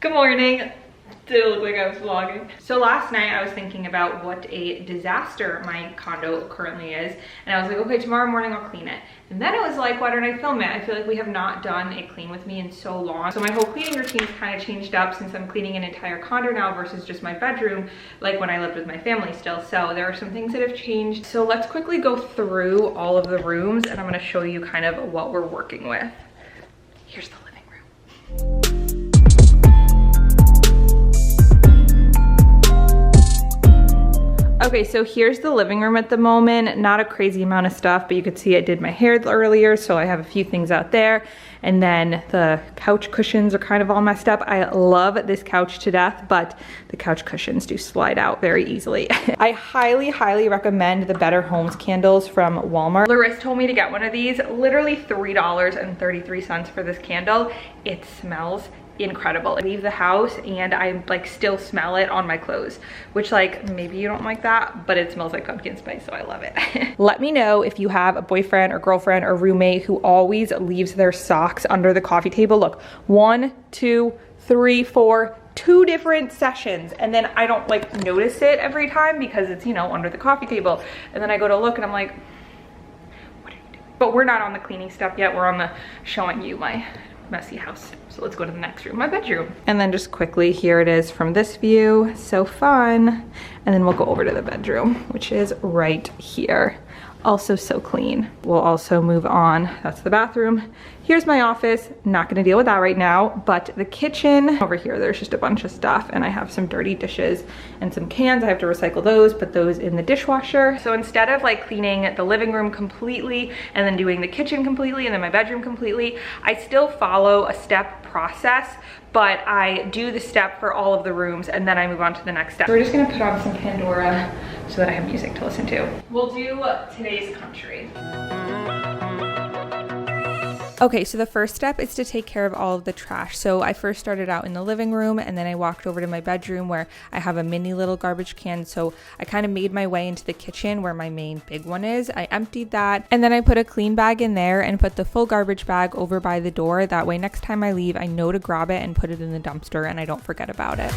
Good morning. Did it look like I was vlogging? So last night I was thinking about what a disaster my condo currently is. And I was like, okay, tomorrow morning I'll clean it. And then it was like, why don't I film it? I feel like we have not done a clean with me in so long. So my whole cleaning routine has kind of changed up since I'm cleaning an entire condo now versus just my bedroom, like when I lived with my family still. So there are some things that have changed. So let's quickly go through all of the rooms and I'm gonna show you kind of what we're working with. Here's the living room. Okay, so here's the living room at the moment. Not a crazy amount of stuff, but you could see I did my hair earlier, so I have a few things out there. And then the couch cushions are kind of all messed up. I love this couch to death, but the couch cushions do slide out very easily. I highly, highly recommend the Better Homes candles from Walmart. Larissa told me to get one of these, literally $3.33 for this candle. It smells incredible. I leave the house and I like still smell it on my clothes, which like maybe you don't like that, but it smells like pumpkin spice, so I love it. Let me know if you have a boyfriend or girlfriend or roommate who always leaves their socks under the coffee table. Look, 1, 2, 3, 4, 2 different sessions, and then I don't like notice it every time because it's, you know, under the coffee table, and then I go to look and I'm like, what are you doing? But we're not on the cleaning stuff yet. We're on the showing you my messy house. So let's go to the next room, my bedroom. And then just quickly, here it is from this view. So fun. And then we'll go over to the bedroom, which is right here. Also so clean. We'll also move on. That's the bathroom. Here's my office. Not gonna deal with that right now, but the kitchen over here, there's just a bunch of stuff and I have some dirty dishes and some cans. I have to recycle those, put those in the dishwasher. So instead of like cleaning the living room completely and then doing the kitchen completely and then my bedroom completely, I still follow a step process, but I do the step for all of the rooms and then I move on to the next step. So we're just gonna put on some Pandora so that I have music to listen to. We'll do today's country. Okay, so the first step is to take care of all of the trash. So I first started out in the living room and then I walked over to my bedroom where I have a mini little garbage can. So I kind of made my way into the kitchen where my main big one is. I emptied that and then I put a clean bag in there and put the full garbage bag over by the door. That way next time I leave, I know to grab it and put it in the dumpster and I don't forget about it.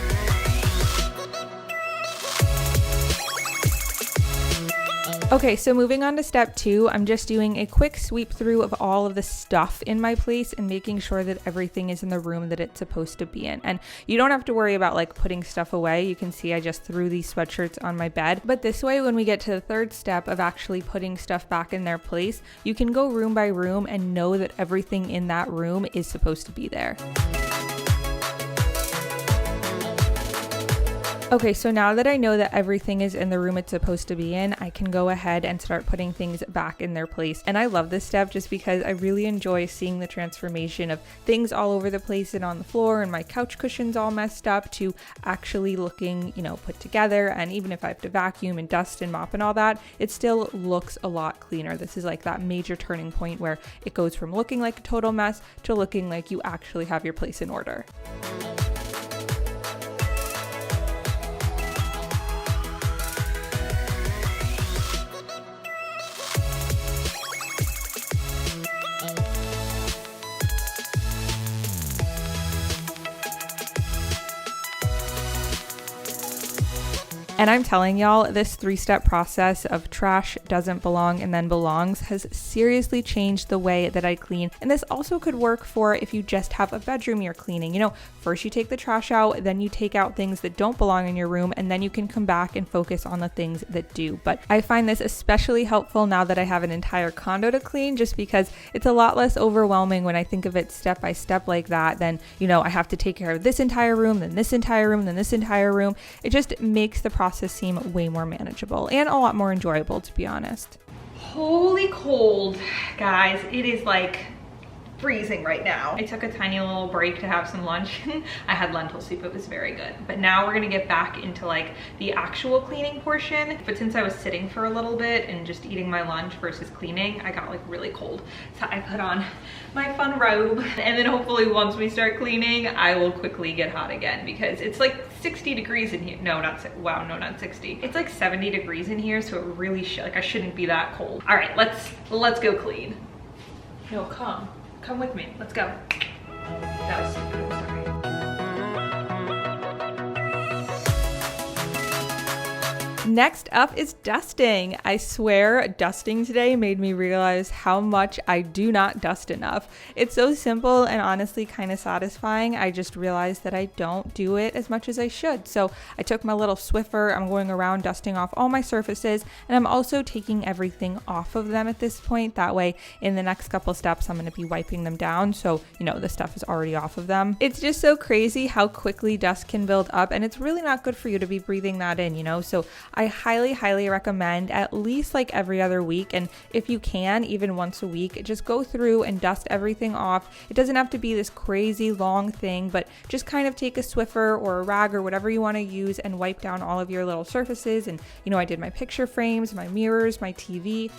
Okay, so moving on to step 2, I'm just doing a quick sweep through of all of the stuff in my place and making sure that everything is in the room that it's supposed to be in. And you don't have to worry about like putting stuff away. You can see I just threw these sweatshirts on my bed. But this way, when we get to the third step of actually putting stuff back in their place, you can go room by room and know that everything in that room is supposed to be there. Okay, so now that I know that everything is in the room it's supposed to be in, I can go ahead and start putting things back in their place. And I love this step just because I really enjoy seeing the transformation of things all over the place and on the floor and my couch cushions all messed up to actually looking, you know, put together. And even if I have to vacuum and dust and mop and all that, it still looks a lot cleaner. This is like that major turning point where it goes from looking like a total mess to looking like you actually have your place in order. And I'm telling y'all, this 3-step process of trash, doesn't belong, and then belongs has seriously changed the way that I clean. And this also could work for if you just have a bedroom you're cleaning. You know, first you take the trash out, then you take out things that don't belong in your room, and then you can come back and focus on the things that do. But I find this especially helpful now that I have an entire condo to clean, just because it's a lot less overwhelming when I think of it step by step like that. Then, you know, I have to take care of this entire room, then this entire room, then this entire room. It just makes the process seem way more manageable and a lot more enjoyable, to be honest. Holy cold, guys. It is like freezing right now. I took a tiny little break to have some lunch. I had lentil soup, it was very good. But now we're gonna get back into like the actual cleaning portion. But since I was sitting for a little bit and just eating my lunch versus cleaning, I got like really cold. So I put on my fun robe and then hopefully once we start cleaning, I will quickly get hot again because it's like 60 degrees in here. No, not, wow, no, not 60. It's like 70 degrees in here, so it really like I shouldn't be that cold. All right, let's go clean. No, come with me, let's go. That was stupid, I'm sorry. Next up is dusting. I swear dusting today made me realize how much I do not dust enough. It's so simple and honestly kind of satisfying. I just realized that I don't do it as much as I should. So I took my little Swiffer, I'm going around dusting off all my surfaces, and I'm also taking everything off of them at this point. That way in the next couple steps I'm going to be wiping them down so you know the stuff is already off of them. It's just so crazy how quickly dust can build up, and it's really not good for you to be breathing that in, you know. So I highly recommend at least like every other week, and if you can even once a week, just go through and dust everything off. It doesn't have to be this crazy long thing, but just kind of take a Swiffer or a rag or whatever you want to use and wipe down all of your little surfaces. And you know, I did my picture frames, my mirrors, my TV.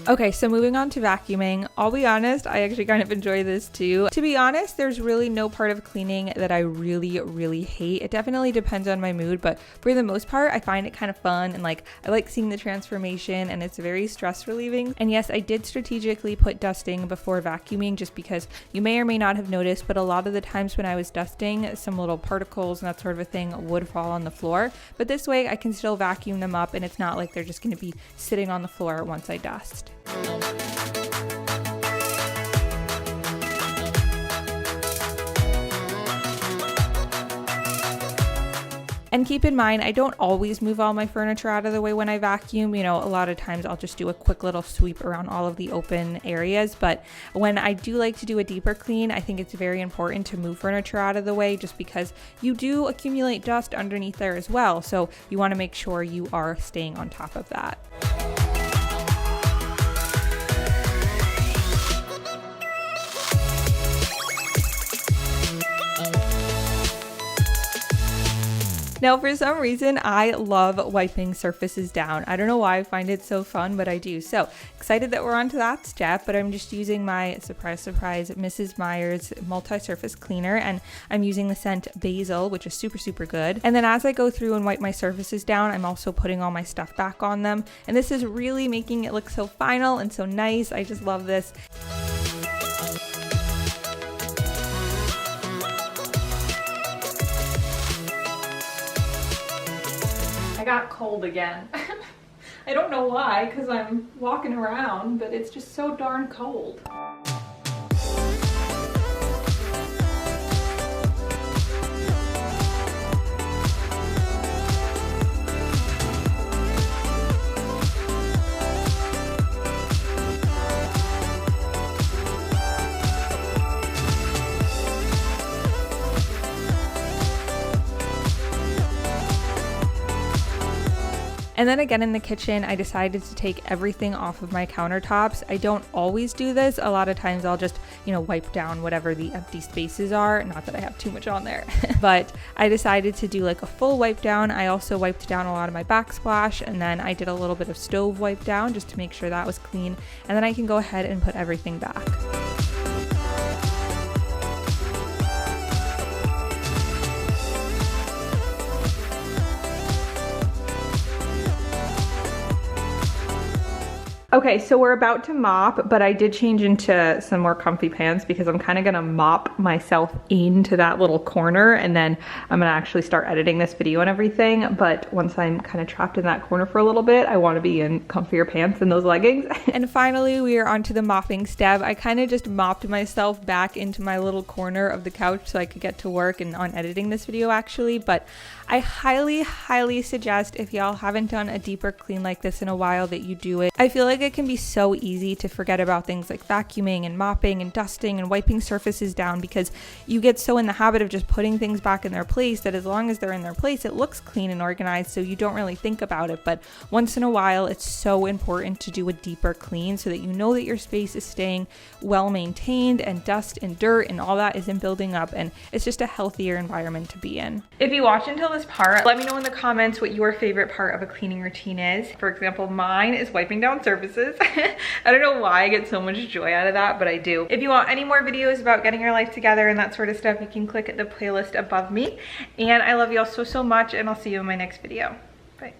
Okay, so moving on to vacuuming. I'll be honest, I actually kind of enjoy this too. To be honest, there's really no part of cleaning that I really hate. It definitely depends on my mood, but for the most part, I find it kind of fun and like I like seeing the transformation, and it's very stress relieving. And yes, I did strategically put dusting before vacuuming just because you may or may not have noticed, but a lot of the times when I was dusting, some little particles and that sort of a thing would fall on the floor. But this way I can still vacuum them up, and it's not like they're just going to be sitting on the floor once I dust. And keep in mind, I don't always move all my furniture out of the way when I vacuum. You know, a lot of times I'll just do a quick little sweep around all of the open areas. But when I do like to do a deeper clean, I think it's very important to move furniture out of the way just because you do accumulate dust underneath there as well. So you want to make sure you are staying on top of that. Now, for some reason, I love wiping surfaces down. I don't know why I find it so fun, but I do. So excited that we're on to that step, but I'm just using my surprise Mrs. Meyer's multi-surface cleaner, and I'm using the scent Basil, which is super good. And then as I go through and wipe my surfaces down, I'm also putting all my stuff back on them. And this is really making it look so final and so nice. I just love this. I got cold again. I don't know why, because I'm walking around, but it's just so darn cold. And then again in the kitchen, I decided to take everything off of my countertops. I don't always do this. A lot of times I'll just, you know, wipe down whatever the empty spaces are. Not that I have too much on there, but I decided to do like a full wipe down. I also wiped down a lot of my backsplash, and then I did a little bit of stove wipe down just to make sure that was clean. And then I can go ahead and put everything back. Okay, so we're about to mop, but I did change into some more comfy pants because I'm kind of gonna mop myself into that little corner, and then I'm gonna actually start editing this video and everything. But once I'm kind of trapped in that corner for a little bit, I wanna be in comfier pants and those leggings. And finally, we are onto the mopping step. I kind of just mopped myself back into my little corner of the couch so I could get to work and on editing this video actually. But I highly suggest, if y'all haven't done a deeper clean like this in a while, that you do it. I feel like it can be so easy to forget about things like vacuuming and mopping and dusting and wiping surfaces down because you get so in the habit of just putting things back in their place that as long as they're in their place, it looks clean and organized, so you don't really think about it. But once in a while, it's so important to do a deeper clean so that you know that your space is staying well maintained and dust and dirt and all that isn't building up, and it's just a healthier environment to be in. If you watch until this part, let me know in the comments what your favorite part of a cleaning routine is. For example, mine is wiping down surfaces. I don't know why I get so much joy out of that, but I do. If you want any more videos about getting your life together and that sort of stuff, you can click at the playlist above me. And I love you all so much, and I'll see you in my next video. Bye.